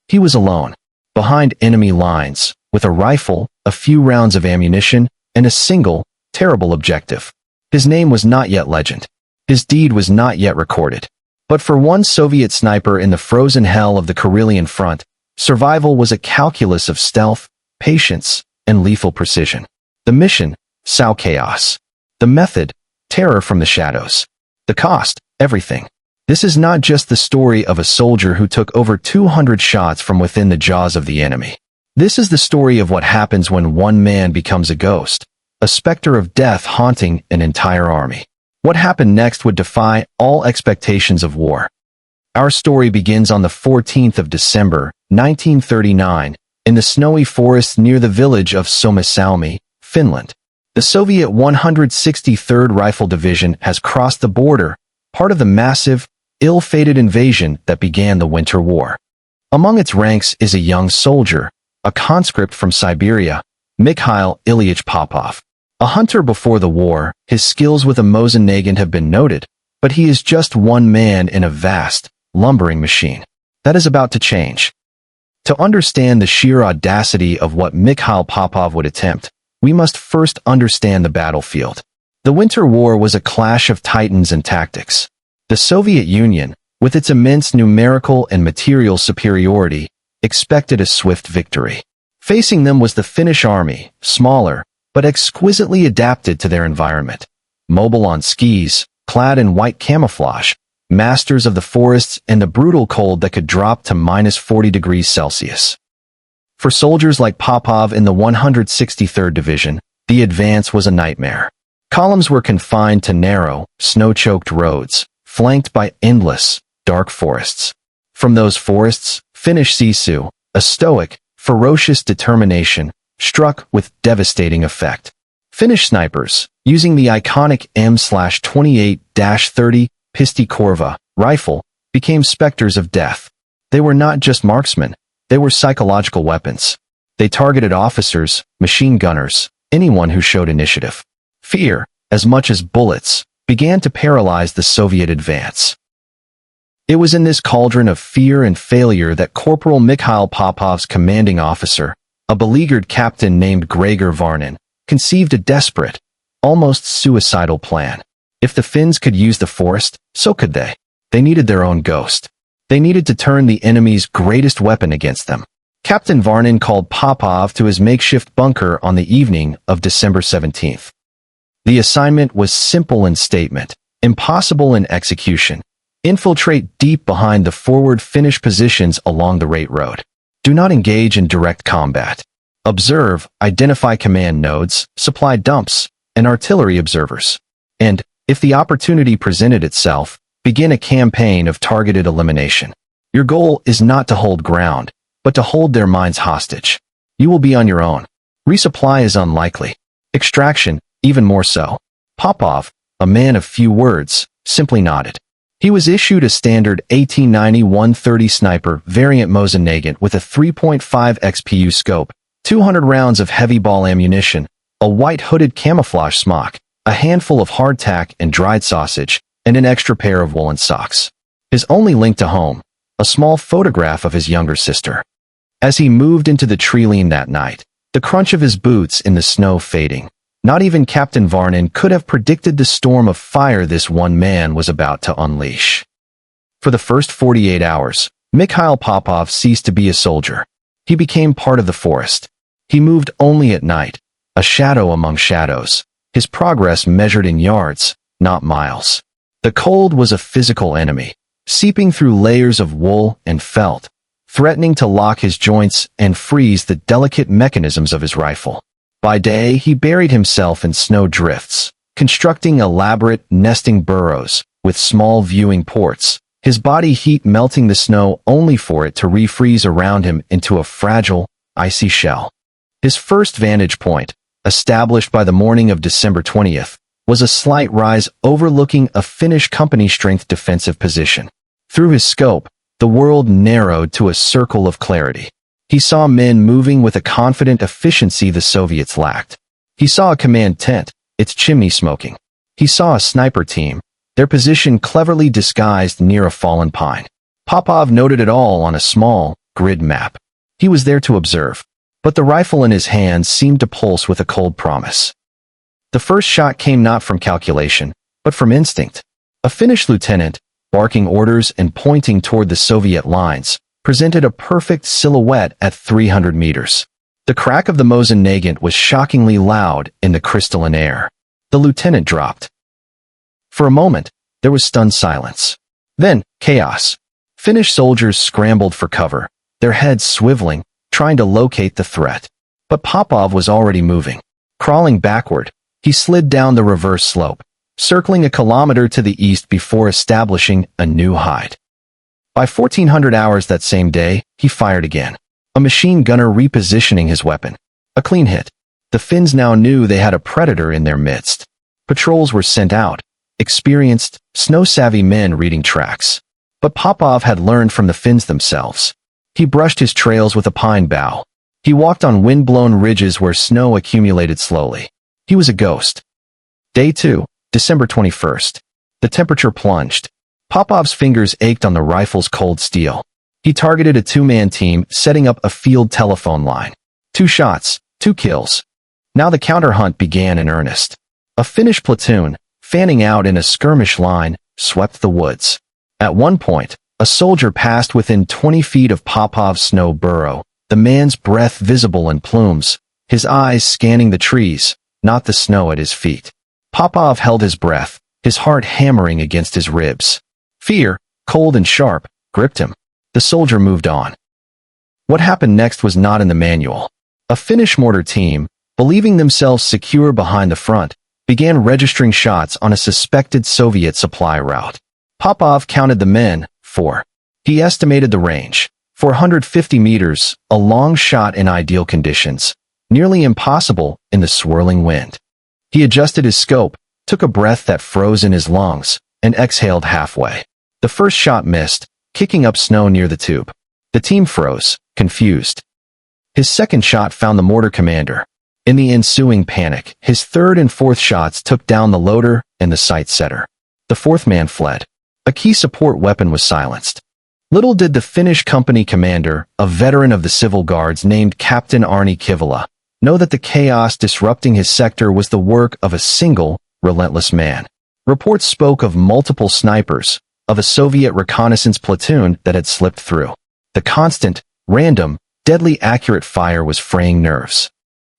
He was alone, behind enemy lines, with a rifle, a few rounds of ammunition, and a single, terrible objective. His name was not yet legend. His deed was not yet recorded. But for one Soviet sniper in the frozen hell of the Karelian front, survival was a calculus of stealth, patience, and lethal precision. The mission, Sao Chaos. The method, terror from the shadows. The cost, everything. This is not just the story of a soldier who took over 200 shots from within the jaws of the enemy. This is the story of what happens when one man becomes a ghost, a specter of death haunting an entire army. What happened next would defy all expectations of war. Our story begins on the 14th of December, 1939, in the snowy forests near the village of Suomussalmi, Finland. The Soviet 163rd Rifle Division has crossed the border, part of the massive, ill-fated invasion that began the Winter War. Among its ranks is a young soldier, a conscript from Siberia, Mikhail Ilyich Popov. A hunter before the war, his skills with a Mosin-Nagant have been noted, but he is just one man in a vast, lumbering machine. That is about to change. To understand the sheer audacity of what Mikhail Popov would attempt, we must first understand the battlefield. The Winter War was a clash of titans and tactics. The Soviet Union, with its immense numerical and material superiority, expected a swift victory. Facing them was the Finnish army, smaller, but exquisitely adapted to their environment. Mobile on skis, clad in white camouflage, masters of the forests and the brutal cold that could drop to -40 degrees Celsius. For soldiers like Popov in the 163rd Division, the advance was a nightmare. Columns were confined to narrow, snow-choked roads, flanked by endless, dark forests. From those forests, Finnish Sisu, a stoic, ferocious determination, struck with devastating effect. Finnish snipers, using the iconic M/28-30 Pistikorva rifle, became specters of death. They were not just marksmen, they were psychological weapons. They targeted officers, machine gunners, anyone who showed initiative. Fear, as much as bullets, began to paralyze the Soviet advance. It was in this cauldron of fear and failure that Corporal Mikhail Popov's commanding officer, a beleaguered captain named Gregor Varnin, conceived a desperate, almost suicidal plan. If the Finns could use the forest, so could they. They needed their own ghost. They needed to turn the enemy's greatest weapon against them. Captain Varnin called Popov to his makeshift bunker on the evening of December 17th. The assignment was simple in statement, impossible in execution. Infiltrate deep behind the forward Finnish positions along the Rate Road. Do not engage in direct combat. Observe, identify command nodes, supply dumps, and artillery observers. And, if the opportunity presented itself, begin a campaign of targeted elimination. Your goal is not to hold ground, but to hold their minds hostage. You will be on your own. Resupply is unlikely. Extraction, even more so. Popov, a man of few words, simply nodded. He was issued a standard 1890-130 sniper variant Mosin-Nagant with a 3.5 XPU scope, 200 rounds of heavy ball ammunition, a white hooded camouflage smock, a handful of hardtack and dried sausage, and an extra pair of woolen socks. His only link to home, a small photograph of his younger sister. As he moved into the tree line that night, the crunch of his boots in the snow fading, not even Captain Varnin could have predicted the storm of fire this one man was about to unleash. For the first 48 hours, Mikhail Popov ceased to be a soldier. He became part of the forest. He moved only at night, a shadow among shadows, his progress measured in yards, not miles. The cold was a physical enemy, seeping through layers of wool and felt, threatening to lock his joints and freeze the delicate mechanisms of his rifle. By day, he buried himself in snow drifts, constructing elaborate nesting burrows with small viewing ports, his body heat melting the snow only for it to refreeze around him into a fragile, icy shell. His first vantage point, established by the morning of December 20th, was a slight rise overlooking a Finnish company-strength defensive position. Through his scope, the world narrowed to a circle of clarity. He saw men moving with a confident efficiency the Soviets lacked. He saw a command tent, its chimney smoking. He saw a sniper team, their position cleverly disguised near a fallen pine. Popov noted it all on a small, grid map. He was there to observe. But the rifle in his hands seemed to pulse with a cold promise. The first shot came not from calculation, but from instinct. A Finnish lieutenant, barking orders and pointing toward the Soviet lines, presented a perfect silhouette at 300 meters. The crack of the Mosin-Nagant was shockingly loud in the crystalline air. The lieutenant dropped. For a moment, there was stunned silence. Then, chaos. Finnish soldiers scrambled for cover, their heads swiveling, trying to locate the threat. But Popov was already moving. Crawling backward, he slid down the reverse slope, circling a kilometer to the east before establishing a new height. By 1400 hours that same day, he fired again. A machine gunner repositioning his weapon. A clean hit. The Finns now knew they had a predator in their midst. Patrols were sent out, experienced, snow-savvy men reading tracks. But Popov had learned from the Finns themselves. He brushed his trails with a pine bough. He walked on wind-blown ridges where snow accumulated slowly. He was a ghost. Day 2, December 21st. The temperature plunged. Popov's fingers ached on the rifle's cold steel. He targeted a two-man team, setting up a field telephone line. 2 shots, 2 kills. Now the counter-hunt began in earnest. A Finnish platoon, fanning out in a skirmish line, swept the woods. At one point, a soldier passed within 20 feet of Popov's snow burrow, the man's breath visible in plumes, his eyes scanning the trees, not the snow at his feet. Popov held his breath, his heart hammering against his ribs. Fear, cold and sharp, gripped him. The soldier moved on. What happened next was not in the manual. A Finnish mortar team, believing themselves secure behind the front, began registering shots on a suspected Soviet supply route. Popov counted the men, 4. He estimated the range. 450 meters, a long shot in ideal conditions, nearly impossible in the swirling wind. He adjusted his scope, took a breath that froze in his lungs, and exhaled halfway. The first shot missed, kicking up snow near the tube. The team froze, confused. His second shot found the mortar commander. In the ensuing panic, his third and fourth shots took down the loader and the sight setter. The fourth man fled. A key support weapon was silenced. Little did the Finnish company commander, a veteran of the civil guards named Captain Arni Kivala, know that the chaos disrupting his sector was the work of a single, relentless man. Reports spoke of multiple snipers, of a Soviet reconnaissance platoon that had slipped through. The constant, random, deadly accurate fire was fraying nerves.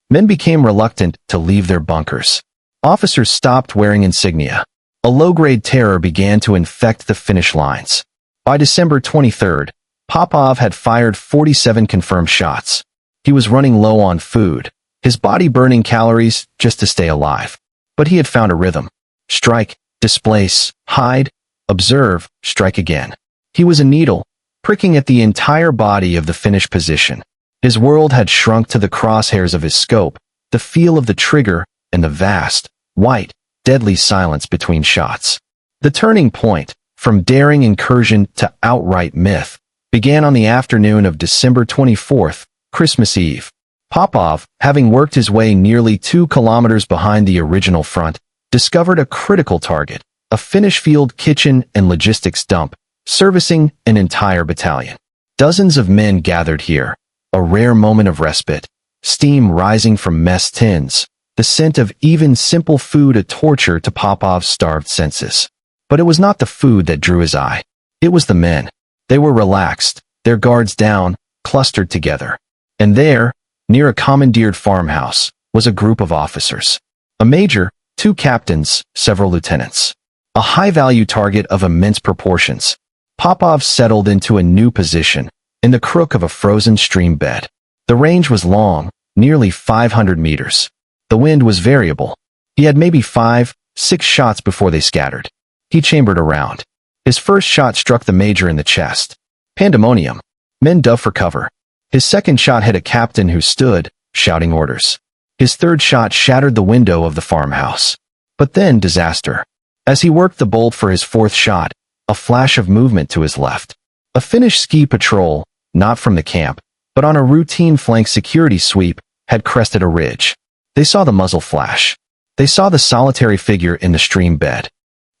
Men became reluctant to leave their bunkers. Officers stopped wearing insignia. A low-grade terror began to infect the Finnish lines. By December 23rd, Popov had fired 47 confirmed shots. He was running low on food, his body burning calories just to stay alive. But he had found a rhythm. Strike, displace, hide, observe, strike again. He was a needle, pricking at the entire body of the Finnish position. His world had shrunk to the crosshairs of his scope, the feel of the trigger, and the vast, white, deadly silence between shots. The turning point, from daring incursion to outright myth, began on the afternoon of December 24th, Christmas Eve. Popov, having worked his way nearly 2 kilometers behind the original front, discovered a critical target, a Finnish field kitchen and logistics dump, servicing an entire battalion. Dozens of men gathered here, a rare moment of respite, steam rising from mess tins, the scent of even simple food a torture to Popov's starved senses. But it was not the food that drew his eye. It was the men. They were relaxed, their guards down, clustered together. And there, near a commandeered farmhouse, was a group of officers. A major, 2 captains, several lieutenants. A high-value target of immense proportions. Popov settled into a new position, in the crook of a frozen stream bed. The range was long, nearly 500 meters. The wind was variable. He had maybe 5, 6 shots before they scattered. He chambered around. His first shot struck the major in the chest. Pandemonium. Men dove for cover. His second shot hit a captain who stood, shouting orders. His third shot shattered the window of the farmhouse. But then disaster. As he worked the bolt for his fourth shot, a flash of movement to his left. A Finnish ski patrol, not from the camp, but on a routine flank security sweep, had crested a ridge. They saw the muzzle flash. They saw the solitary figure in the stream bed.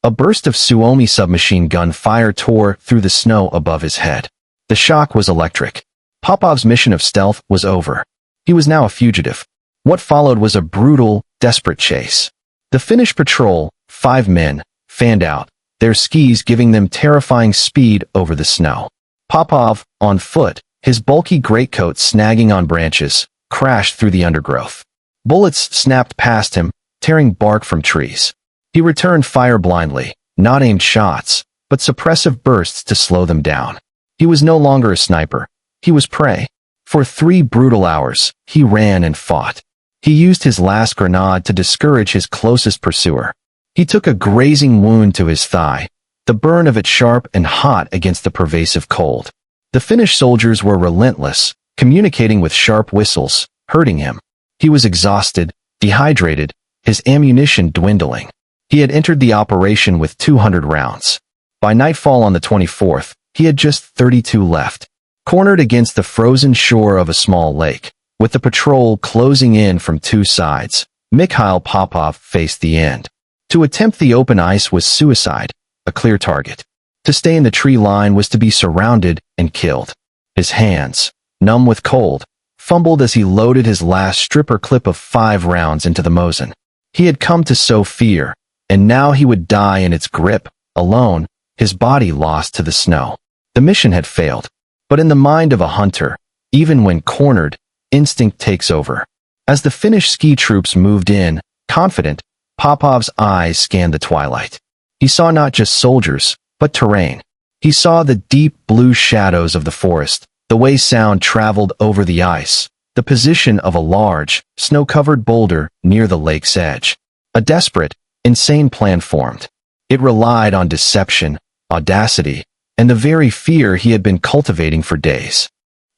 A burst of Suomi submachine gun fire tore through the snow above his head. The shock was electric. Popov's mission of stealth was over. He was now a fugitive. What followed was a brutal, desperate chase. The Finnish patrol, 5 men, fanned out, their skis giving them terrifying speed over the snow. Popov, on foot, his bulky greatcoat snagging on branches, crashed through the undergrowth. Bullets snapped past him, tearing bark from trees. He returned fire blindly, not aimed shots, but suppressive bursts to slow them down. He was no longer a sniper. He was prey. For 3 brutal hours, he ran and fought. He used his last grenade to discourage his closest pursuer. He took a grazing wound to his thigh, the burn of it sharp and hot against the pervasive cold. The Finnish soldiers were relentless, communicating with sharp whistles, hurting him. He was exhausted, dehydrated, his ammunition dwindling. He had entered the operation with 200 rounds. By nightfall on the 24th, he had just 32 left. Cornered against the frozen shore of a small lake, with the patrol closing in from 2 sides, Mikhail Popov faced the end. To attempt the open ice was suicide, a clear target. To stay in the tree line was to be surrounded and killed. His hands, numb with cold, fumbled as he loaded his last stripper clip of 5 rounds into the Mosin. He had come to sow fear, and now he would die in its grip, alone, his body lost to the snow. The mission had failed. But in the mind of a hunter, even when cornered, instinct takes over. As the Finnish ski troops moved in, confident, Popov's eyes scanned the twilight. He saw not just soldiers, but terrain. He saw the deep blue shadows of the forest, the way sound traveled over the ice, the position of a large, snow-covered boulder near the lake's edge. A desperate, insane plan formed. It relied on deception, audacity, and the very fear he had been cultivating for days.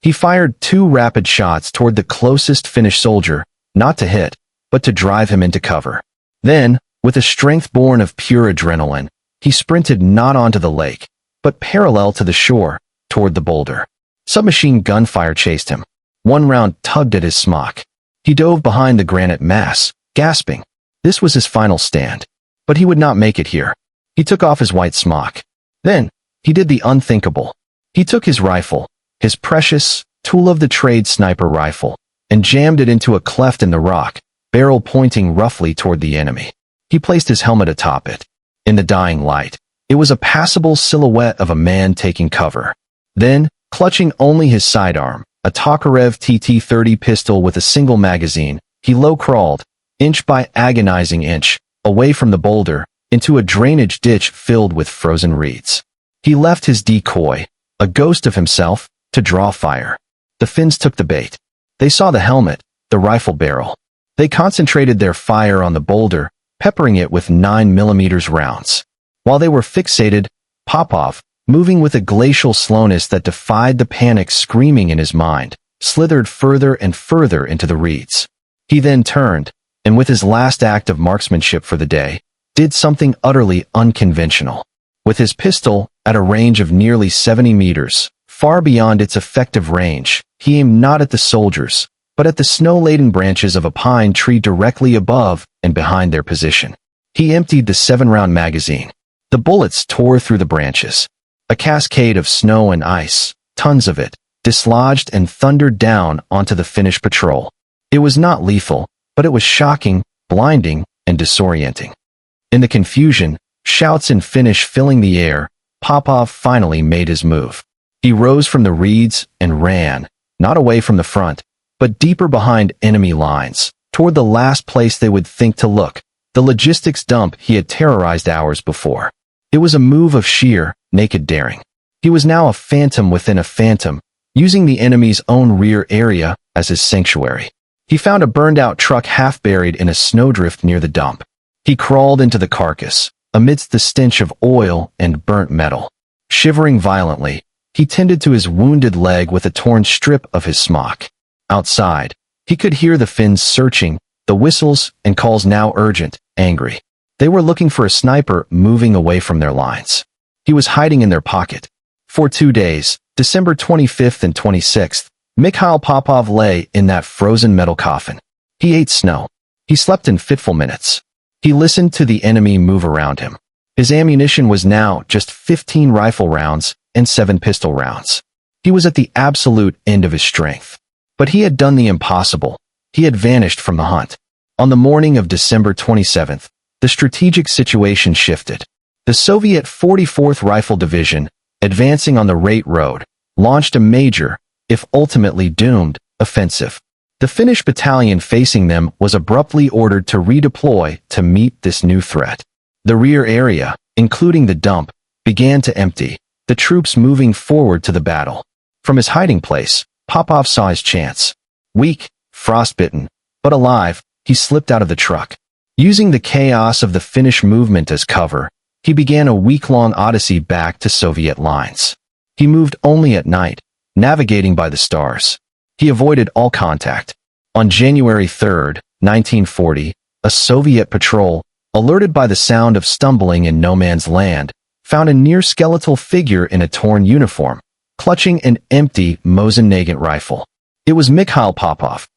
He fired 2 rapid shots toward the closest Finnish soldier, not to hit, but to drive him into cover. Then, with a strength born of pure adrenaline, he sprinted not onto the lake, but parallel to the shore, toward the boulder. Submachine gunfire chased him. 1 round tugged at his smock. He dove behind the granite mass, gasping. This was his final stand. But he would not make it here. He took off his white smock. Then, he did the unthinkable. He took his rifle, his precious, tool-of-the-trade sniper rifle, and jammed it into a cleft in the rock, barrel pointing roughly toward the enemy. He placed his helmet atop it. In the dying light, it was a passable silhouette of a man taking cover. Then, clutching only his sidearm, a Tokarev TT-30 pistol with a single magazine, he low-crawled, inch by agonizing inch, away from the boulder, into a drainage ditch filled with frozen reeds. He left his decoy, a ghost of himself, to draw fire. The Finns took the bait. They saw the helmet, the rifle barrel. They concentrated their fire on the boulder, peppering it with 9mm rounds. While they were fixated, Popov, moving with a glacial slowness that defied the panic screaming in his mind, slithered further and further into the reeds. He then turned, and with his last act of marksmanship for the day, did something utterly unconventional. With his pistol, at a range of nearly 70 meters, far beyond its effective range, he aimed not at the soldiers, but at the snow-laden branches of a pine tree directly above and behind their position. He emptied the 7-round magazine. The bullets tore through the branches. A cascade of snow and ice, tons of it, dislodged and thundered down onto the Finnish patrol. It was not lethal, but it was shocking, blinding, and disorienting. In the confusion, shouts in Finnish filling the air, Popov finally made his move. He rose from the reeds and ran, not away from the front, but deeper behind enemy lines, toward the last place they would think to look, the logistics dump he had terrorized hours before. It was a move of sheer, naked daring. He was now a phantom within a phantom, using the enemy's own rear area as his sanctuary. He found a burned-out truck half buried in a snowdrift near the dump. He crawled into the carcass, amidst the stench of oil and burnt metal. Shivering violently, he tended to his wounded leg with a torn strip of his smock. Outside, he could hear the Finns searching, the whistles and calls now urgent, angry. They were looking for a sniper moving away from their lines. He was hiding in their pocket. For 2 days, December 25th and 26th, Mikhail Popov lay in that frozen metal coffin. He ate snow. He slept in fitful minutes. He listened to the enemy move around him. His ammunition was now just 15 rifle rounds and 7 pistol rounds. He was at the absolute end of his strength. But he had done the impossible. He had vanished from the hunt. On the morning of December 27th, the strategic situation shifted. The Soviet 44th Rifle Division, advancing on the Rate Road, launched a major, if ultimately doomed, offensive. The Finnish battalion facing them was abruptly ordered to redeploy to meet this new threat. The rear area, including the dump, began to empty, the troops moving forward to the battle. From his hiding place, Popov saw his chance. Weak, frostbitten, but alive, he slipped out of the truck. Using the chaos of the Finnish movement as cover, he began a week-long odyssey back to Soviet lines. He moved only at night, navigating by the stars. He avoided all contact. On January 3, 1940, a Soviet patrol, alerted by the sound of stumbling in no man's land, found a near-skeletal figure in a torn uniform, clutching an empty Mosin-Nagant rifle. It was Mikhail Popov.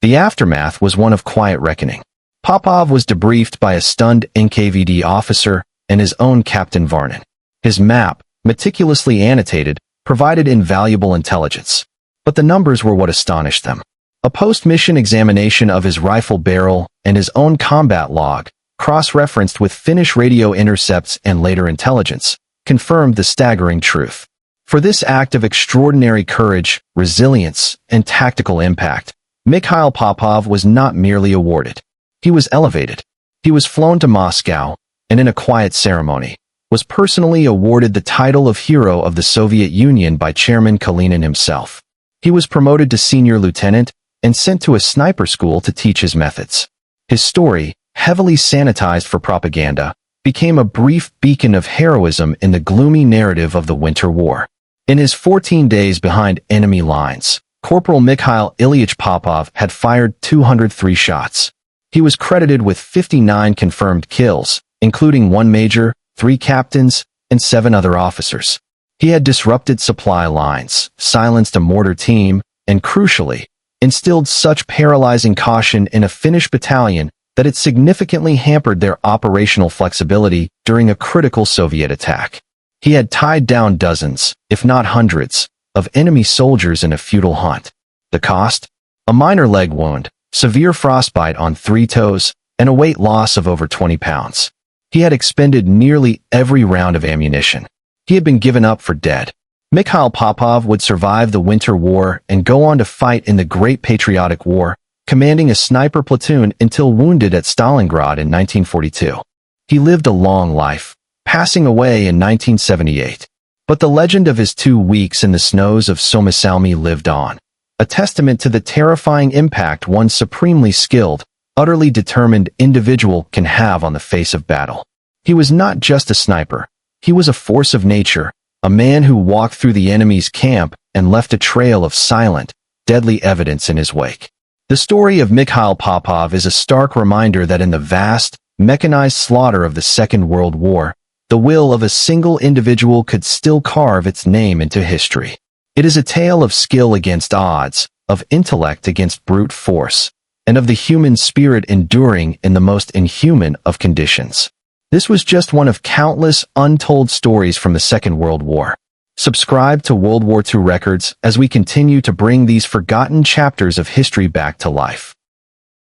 The aftermath was one of quiet reckoning. Popov was debriefed by a stunned NKVD officer and his own Captain Varnin. His map, meticulously annotated, provided invaluable intelligence. But the numbers were what astonished them. A post-mission examination of his rifle barrel and his own combat log, cross-referenced with Finnish radio intercepts and later intelligence, confirmed the staggering truth. For this act of extraordinary courage, resilience, and tactical impact, Mikhail Popov was not merely awarded. He was elevated. He was flown to Moscow, and in a quiet ceremony, was personally awarded the title of Hero of the Soviet Union by Chairman Kalinin himself. He was promoted to senior lieutenant and sent to a sniper school to teach his methods. His story, heavily sanitized for propaganda, became a brief beacon of heroism in the gloomy narrative of the Winter War. In his 14 days behind enemy lines, Corporal Mikhail Ilyich Popov had fired 203 shots. He was credited with 59 confirmed kills, including 1 major, 3 captains, and 7 other officers. He had disrupted supply lines, silenced a mortar team, and crucially, instilled such paralyzing caution in a Finnish battalion that it significantly hampered their operational flexibility during a critical Soviet attack. He had tied down dozens, if not hundreds, of enemy soldiers in a futile hunt. The cost? A minor leg wound, severe frostbite on 3 toes, and a weight loss of over 20 pounds. He had expended nearly every round of ammunition. He had been given up for dead. Mikhail Popov would survive the Winter War and go on to fight in the Great Patriotic War, commanding a sniper platoon until wounded at Stalingrad in 1942. He lived a long life, passing away in 1978. But the legend of his 2 weeks in the snows of Suomussalmi lived on, a testament to the terrifying impact one supremely skilled, utterly determined individual can have on the face of battle. He was not just a sniper. He was a force of nature, a man who walked through the enemy's camp and left a trail of silent, deadly evidence in his wake. The story of Mikhail Popov is a stark reminder that in the vast, mechanized slaughter of the Second World War, the will of a single individual could still carve its name into history. It is a tale of skill against odds, of intellect against brute force, and of the human spirit enduring in the most inhuman of conditions. This was just one of countless untold stories from the Second World War. Subscribe to World War II Records as we continue to bring these forgotten chapters of history back to life.